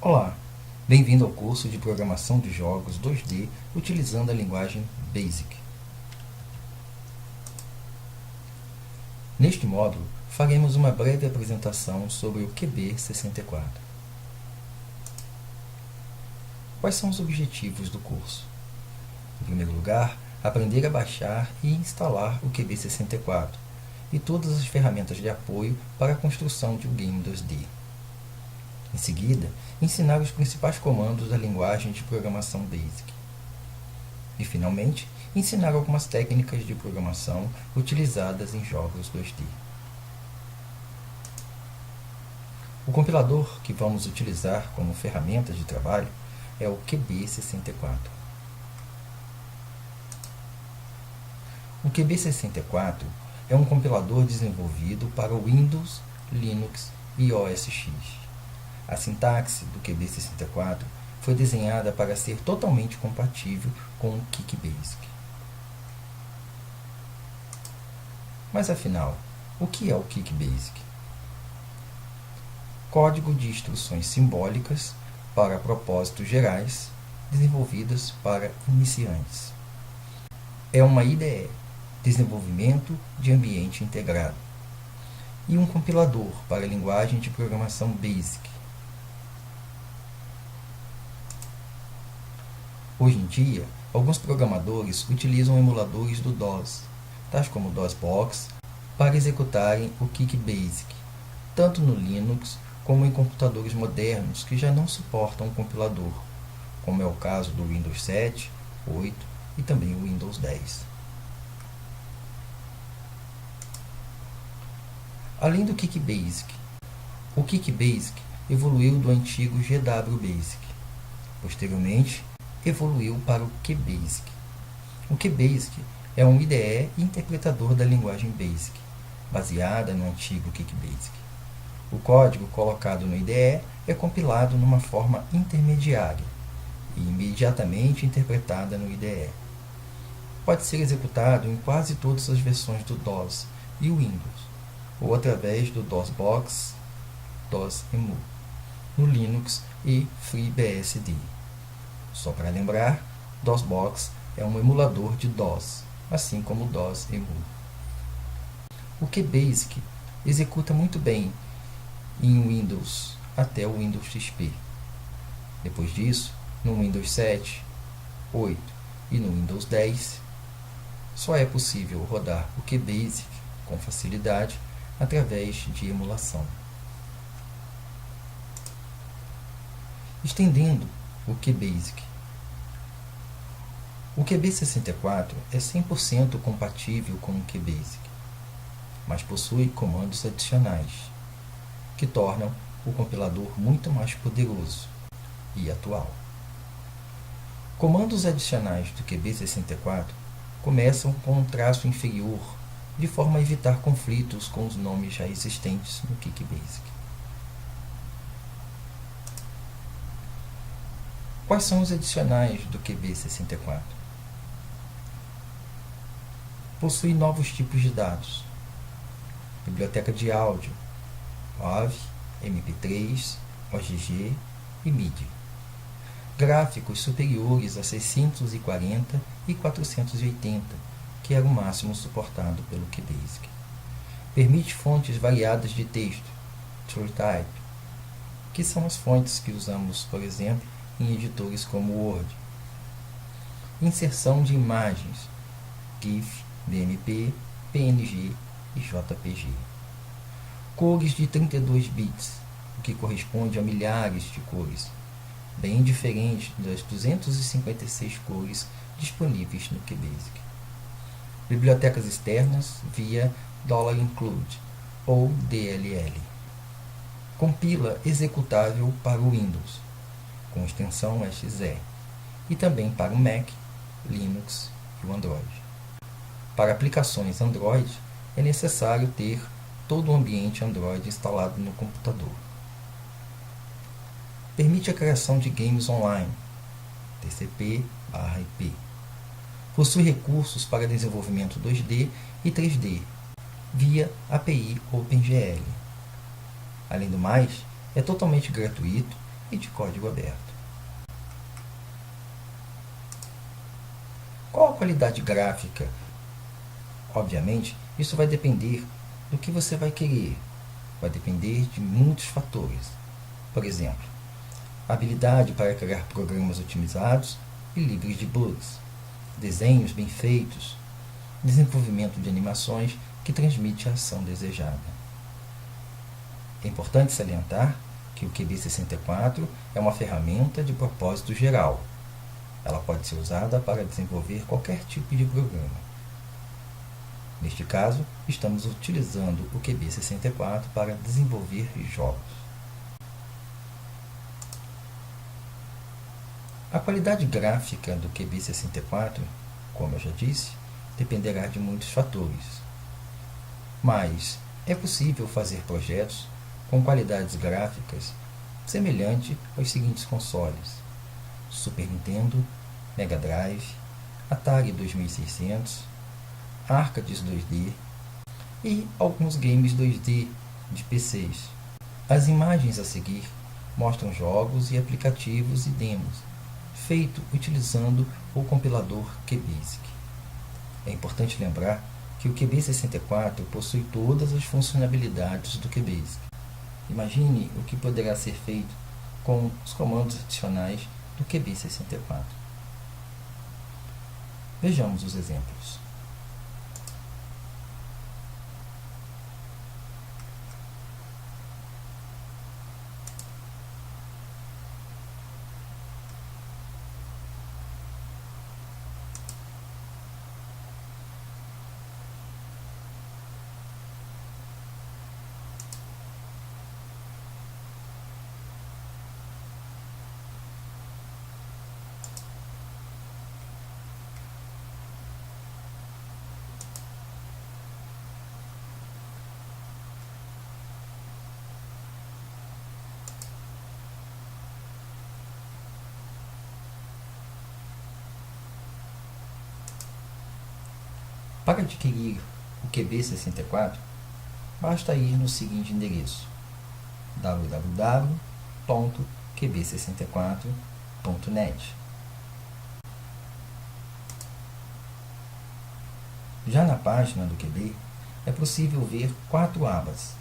Olá, bem-vindo ao curso de Programação de Jogos 2D utilizando a linguagem BASIC. Neste módulo, faremos uma breve apresentação sobre o QB64. Quais são os objetivos do curso? Em primeiro lugar, aprender a baixar e instalar o QB64 e todas as ferramentas de apoio para a construção de um game 2D. Em seguida, ensinar os principais comandos da linguagem de programação BASIC. E, finalmente, ensinar algumas técnicas de programação utilizadas em jogos 2D. O compilador que vamos utilizar como ferramenta de trabalho é o QB64. O QB64 é um compilador desenvolvido para o Windows, Linux e OS X. A sintaxe do QB64 foi desenhada para ser totalmente compatível com o QBasic. Mas afinal, o que é o QBasic? Código de instruções simbólicas para propósitos gerais, desenvolvidas para iniciantes. É uma IDE, desenvolvimento de ambiente integrado, e um compilador para a linguagem de programação BASIC. Hoje em dia, alguns programadores utilizam emuladores do DOS, tais como o DOSBox, para executarem o QBasic, tanto no Linux como em computadores modernos que já não suportam um compilador, como é o caso do Windows 7, 8 e também o Windows 10. Além do QBasic, o QBasic evoluiu do antigo GWBasic. Posteriormente, evoluiu para o QBasic. O QBasic é um IDE interpretador da linguagem BASIC, baseada no antigo QBasic. O código colocado no IDE é compilado numa forma intermediária e imediatamente interpretada no IDE. Pode ser executado em quase todas as versões do DOS e Windows, ou através do DOSBox, DOSEMU, no Linux e FreeBSD. Só para lembrar, DOSBox é um emulador de DOS, assim como o DOSEMU. O QBasic executa muito bem em Windows até o Windows XP. Depois disso, no Windows 7, 8 e no Windows 10, só é possível rodar o QBasic com facilidade através de emulação. Estendendo o QBasic. O QB64 é 100% compatível com o QBasic, mas possui comandos adicionais, que tornam o compilador muito mais poderoso e atual. Comandos adicionais do QB64 começam com um traço inferior, de forma a evitar conflitos com os nomes já existentes no QBasic. Quais são os adicionais do QB64? Possui novos tipos de dados: biblioteca de áudio, WAV, MP3, OGG e MIDI. Gráficos superiores a 640 e 480, que era o máximo suportado pelo QBasic. Permite fontes variadas de texto, TrueType, que são as fontes que usamos, por exemplo, em editores como Word. Inserção de imagens, GIF, BMP, PNG e JPG. Cores de 32 bits, o que corresponde a milhares de cores, bem diferente das 256 cores disponíveis no QBasic. Bibliotecas externas via $include ou DLL. Compila executável para o Windows, com extensão exe, e também para o Mac, Linux e o Android. Para aplicações Android, é necessário ter todo o ambiente Android instalado no computador. Permite a criação de games online, TCP/IP. Possui recursos para desenvolvimento 2D e 3D, via API OpenGL. Além do mais, é totalmente gratuito e de código aberto. Qual a qualidade gráfica? Obviamente, isso vai depender do que você vai querer. Vai depender de muitos fatores. Por exemplo, habilidade para criar programas otimizados e livres de bugs, desenhos bem feitos, desenvolvimento de animações que transmite a ação desejada. É importante salientar que o QB64 é uma ferramenta de propósito geral. Ela pode ser usada para desenvolver qualquer tipo de programa. Neste caso, estamos utilizando o QB64 para desenvolver jogos. A qualidade gráfica do QB64, como eu já disse, dependerá de muitos fatores. Mas é possível fazer projetos com qualidades gráficas semelhante aos seguintes consoles: Super Nintendo, Mega Drive, Atari 2600, arcades 2D e alguns games 2D de PCs. As imagens a seguir mostram jogos e aplicativos e demos, feito utilizando o compilador QBasic. É importante lembrar que o QB64 possui todas as funcionalidades do QBasic. Imagine o que poderá ser feito com os comandos adicionais do QB64. Vejamos os exemplos. Para adquirir o QB64, basta ir no seguinte endereço: www.qb64.net. Já na página do QB, é possível ver 4 abas: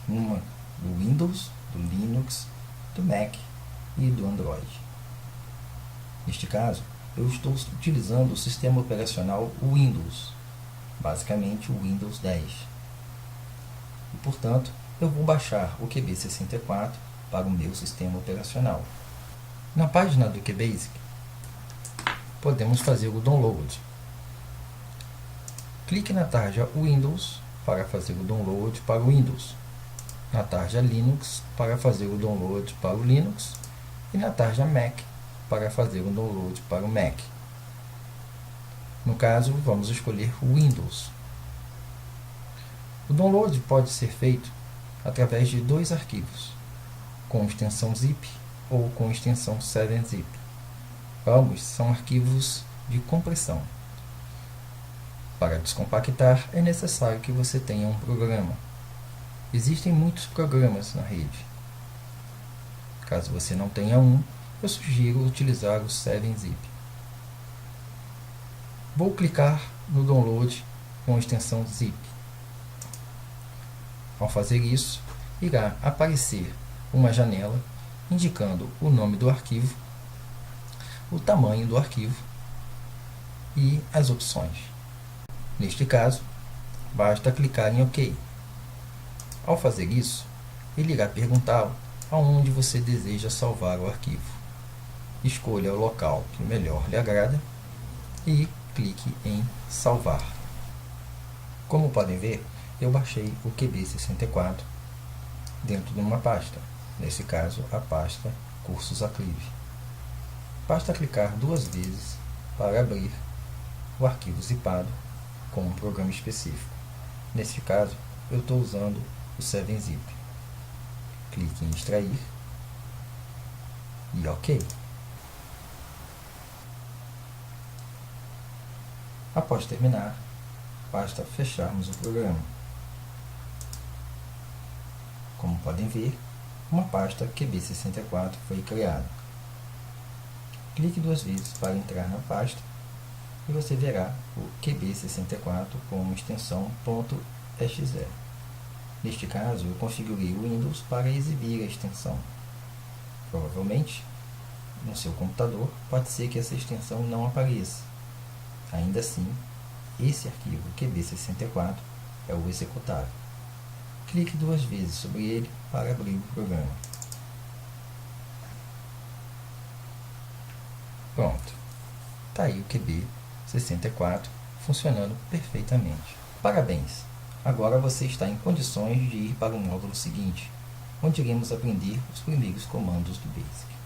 uma do Windows, do Linux, do Mac e do Android. Neste caso, eu estou utilizando o sistema operacional Windows, basicamente o Windows 10. E, portanto, eu vou baixar o QB64 para o meu sistema operacional. Na página do QBasic, podemos fazer o download. Clique na tarja Windows para fazer o download para o Windows, na tarja Linux para fazer o download para o Linux e na tarja Mac para fazer o download para o Mac. No caso, vamos escolher o Windows. O download pode ser feito através de 2 arquivos, com extensão zip ou com extensão 7-zip. Ambos são arquivos de compressão. Para descompactar, é necessário que você tenha um programa. Existem muitos programas na rede. Caso você não tenha um, eu sugiro utilizar o 7-zip. Vou clicar no download com extensão zip. Ao fazer isso, irá aparecer uma janela indicando o nome do arquivo, o tamanho do arquivo e as opções. Neste caso, basta clicar em OK. Ao fazer isso, ele irá perguntar aonde você deseja salvar o arquivo. Escolha o local que melhor lhe agrada e clique em salvar. Como podem ver, eu baixei o QB64 dentro de uma pasta, nesse caso a pasta Cursos Aclive. Basta clicar 2 vezes para abrir o arquivo zipado com um programa específico. Nesse caso, eu estou usando o 7-zip. Clique em extrair e OK. Após terminar, basta fecharmos o programa. Como podem ver, uma pasta QB64 foi criada. Clique 2 vezes para entrar na pasta e você verá o QB64 com extensão .exe. Neste caso, eu configurei o Windows para exibir a extensão. Provavelmente, no seu computador, pode ser que essa extensão não apareça. Ainda assim, esse arquivo QB64 é o executável. Clique 2 vezes sobre ele para abrir o programa. Pronto. Está aí o QB64 funcionando perfeitamente. Parabéns! Agora você está em condições de ir para o módulo seguinte, onde iremos aprender os primeiros comandos do BASIC.